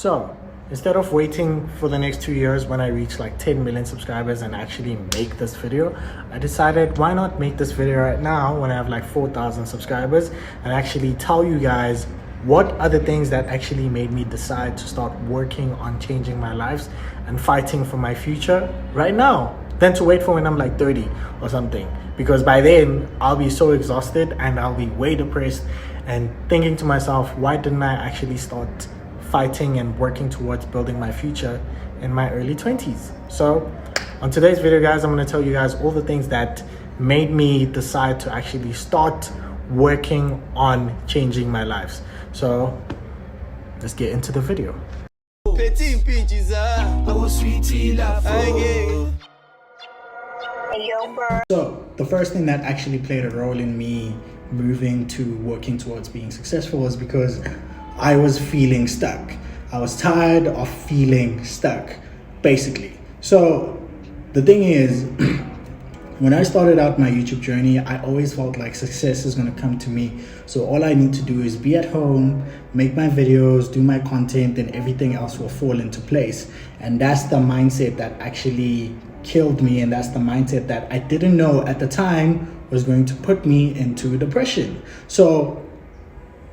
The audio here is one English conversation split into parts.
So instead of waiting for the next 2 years when I reach like 10 million subscribers and actually make this video, I decided why not make this video right now when I have like 4,000 subscribers and actually tell you guys what are the things that actually made me decide to start working on changing my lives and fighting for my future right now, than to wait for when I'm like 30 or something. Because by then I'll be so exhausted and I'll be way depressed and thinking to myself, why didn't I actually start fighting and working towards building my future in my early 20s? So on today's video, guys, I'm going to tell you guys all the things that made me decide to actually start working on changing my lives. So let's get into the video. So the first thing that actually played a role in me moving to working towards being successful was because I was feeling stuck. I was tired of feeling stuck, basically. So the thing is, when I started out my YouTube journey, I always felt like success is going to come to me. So all I need to do is be at home, make my videos, do my content, and everything else will fall into place. And that's the mindset that actually killed me. And that's the mindset that I didn't know at the time was going to put me into depression. So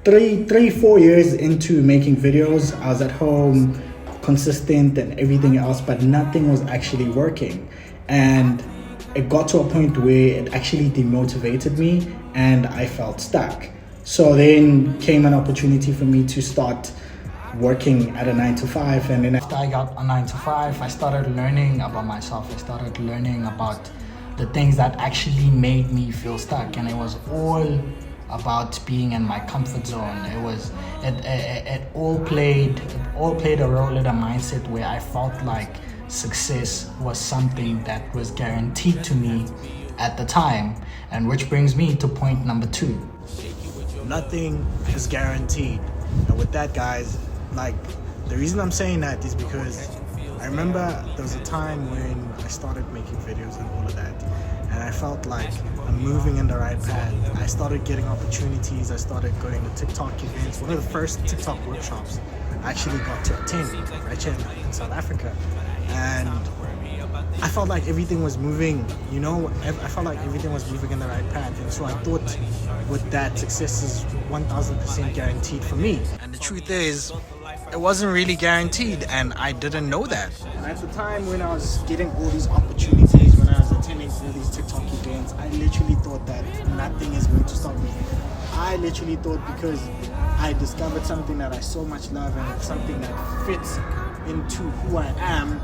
4 years into making videos, I was at home, consistent and everything else, but nothing was actually working. And it got to a point where it actually demotivated me and I felt stuck. So then came an opportunity for me to start working at a 9-to-5. And then after I got a 9-to-5, I started learning about myself. I started learning about the things that actually made me feel stuck. And it was all about being in my comfort zone. It all played a role in a mindset where I felt like success was something that was guaranteed to me at the time. And which brings me to point number 2. Nothing is guaranteed. And with that, guys, like, the reason I'm saying that is because I remember there was a time when I started making videos and all of that, and I felt like I'm moving in the right path. I started getting opportunities. I started going to TikTok events. One of the first TikTok workshops I actually got to attend right here in South Africa. And I felt like everything was moving, I felt like everything was moving in the right path. And so I thought with that, success is 1000% guaranteed for me. And the truth is, it wasn't really guaranteed, and I didn't know that. And at the time when I was getting all these opportunities, when I was attending all these TikTok events, I literally thought that nothing is going to stop me. I literally thought because I discovered something that I so much love and it's something that fits into who I am,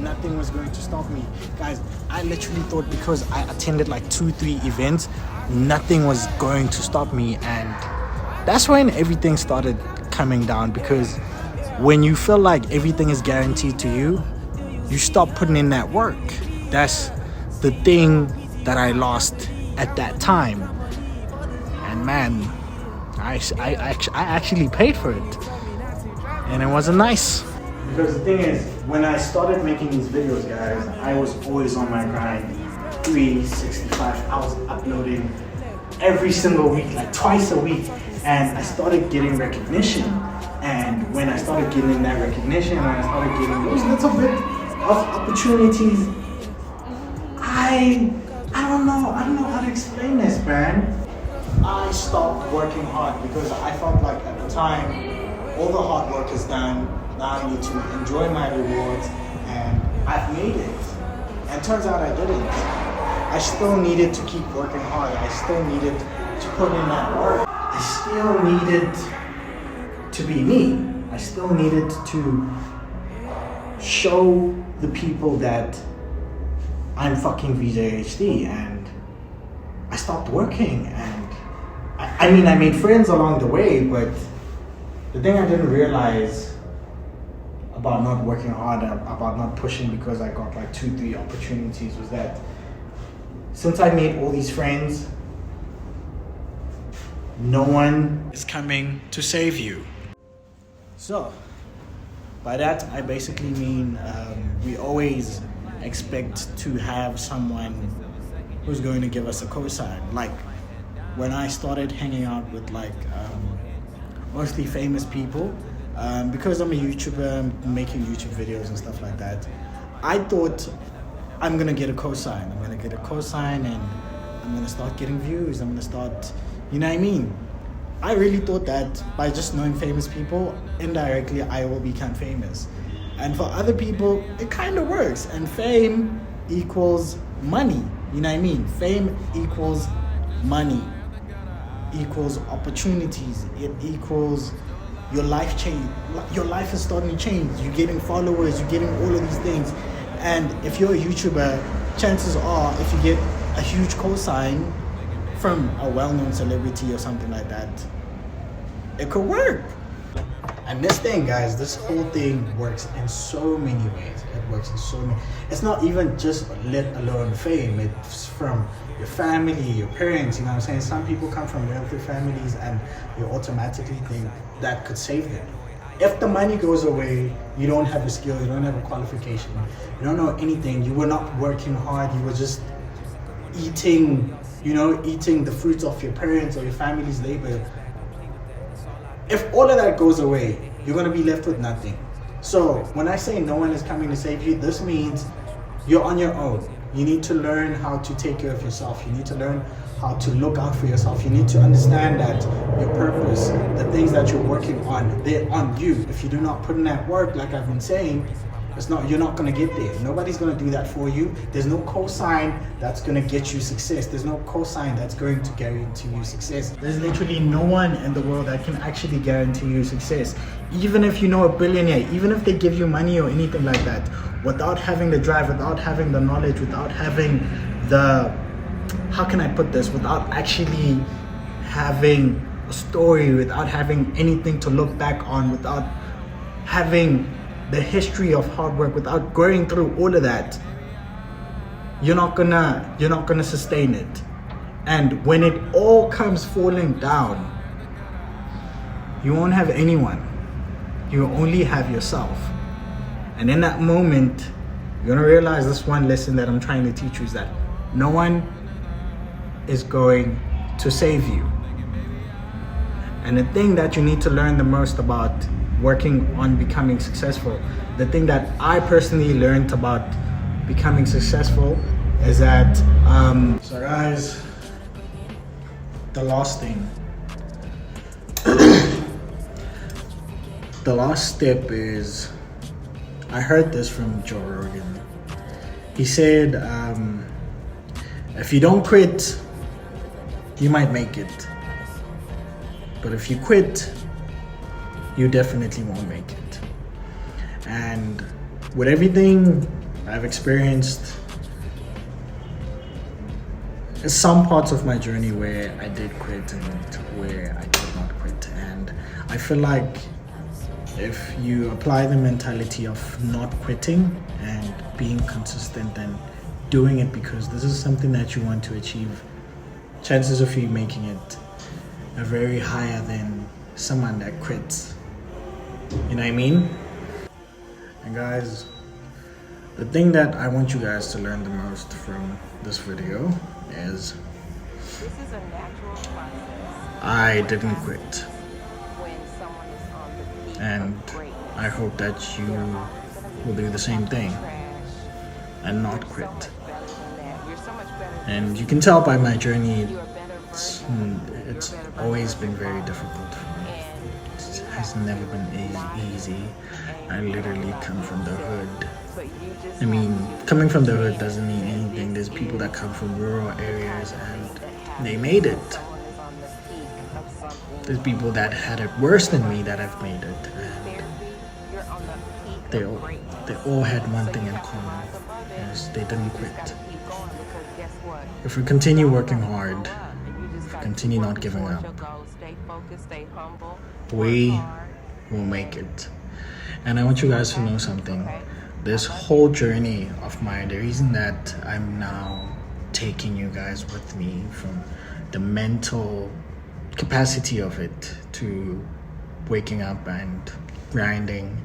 nothing was going to stop me. Guys, I literally thought because I attended like 2-3 events, nothing was going to stop me. And that's when everything started coming down, because when you feel like everything is guaranteed to you, you stop putting in that work. That's the thing that I lost at that time. And man, I actually paid for it, and it wasn't nice. Because the thing is, when I started making these videos, guys, I was always on my grind. 365, I was uploading every single week, like twice a week, and I started getting recognition. And when I started getting that recognition, and I started getting those little bit of opportunities, I don't know how to explain this, man. I stopped working hard because I felt like at the time, all the hard work is done. Now I need to enjoy my rewards, and I've made it. And turns out I didn't. I still needed to keep working hard. I still needed to put in that work. I still needed to be me. I still needed to show the people that I'm fucking veejayhd, and I stopped working. And I mean, I made friends along the way, but the thing I didn't realize about not working hard, about not pushing because I got like 2-3 opportunities, was that since I made all these friends, no one is coming to save you. So by that I basically mean we always expect to have someone who's going to give us a cosign. Like when I started hanging out with like mostly famous people, Because I'm a YouTuber, I'm making YouTube videos and stuff like that, I thought I'm gonna get a cosign. I'm gonna get a cosign and I'm gonna start getting views. I'm gonna start, you know what I mean? I really thought that by just knowing famous people, indirectly I will become famous. And for other people, it kind of works. And fame equals money. You know what I mean? Fame equals money, equals opportunities. It equals your life change. Your life is starting to change. You're getting followers. You're getting all of these things. And if you're a YouTuber, chances are, if you get a huge cosign from a well-known celebrity or something like that, it could work. And this thing, guys, this whole thing works in so many ways. It works in so many. It's not even just let alone fame. It's from your family, your parents. You know what I'm saying? Some people come from wealthy families, and you automatically think that could save them. If the money goes away, you don't have a skill, you don't have a qualification, you don't know anything. You were not working hard. You were just eating the fruits of your parents or your family's labor. If all of that goes away, you're going to be left with nothing. So when I say no one is coming to save you, this means you're on your own. You need to learn how to take care of yourself. You need to learn how to look out for yourself. You need to understand that your purpose, the things that you're working on, they're on you. If you do not put in that work, like I've been saying, you're not going to get there. Nobody's going to do that for you. There's no cosign that's going to get you success. There's no cosign that's going to guarantee you success. There's literally no one in the world that can actually guarantee you success. Even if you know a billionaire, even if they give you money or anything like that, without having the drive, without having the knowledge, without having the, how can I put this, without actually having a story, without having anything to look back on, without having the history of hard work, without going through all of that, you're not gonna sustain it. And when it all comes falling down, you won't have anyone. You only have yourself. And in that moment, you're gonna realize this one lesson that I'm trying to teach you, is that no one is going to save you. And the thing that you need to learn the most about working on becoming successful, the thing that I personally learned about becoming successful is that, so guys, the last thing, the last step is, I heard this from Joe Rogan. He said, if you don't quit, you might make it. But if you quit, you definitely won't make it. And with everything I've experienced, there's some parts of my journey where I did quit and where I did not quit. And I feel like if you apply the mentality of not quitting and being consistent and doing it because this is something that you want to achieve, chances of you making it are very higher than someone that quits. You know what I mean? And guys, the thing that I want you guys to learn the most from this video is, this is a natural process. I didn't quit. When someone is on the peak And of greatness, I hope that you will do the same thing and not you're quit. so much better than that. You're so much better than And you can tell by my journey, you're a better version. it's always been very difficult for me. It has never been easy. I literally come from the hood. I mean, coming from the hood doesn't mean anything. There's people that come from rural areas and they made it. There's people that had it worse than me that have made it. And they all had one thing in common, is they didn't quit. If we continue working hard, if we continue not giving up, we will make it. And I want you guys to know something. This whole journey of mine, the reason that I'm now taking you guys with me from the mental capacity of it to waking up and grinding,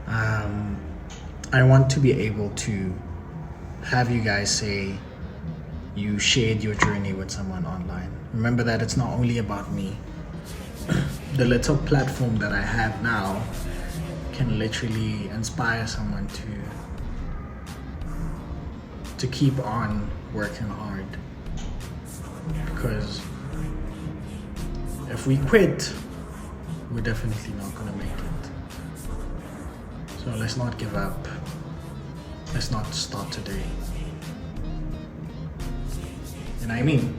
I want to be able to have you guys say you shared your journey with someone online. Remember that it's not only about me. the little platform that I have now can literally inspire someone to keep on working hard. Because if we quit, we're definitely not gonna make it. So let's not give up. Let's not start today. You know what I mean?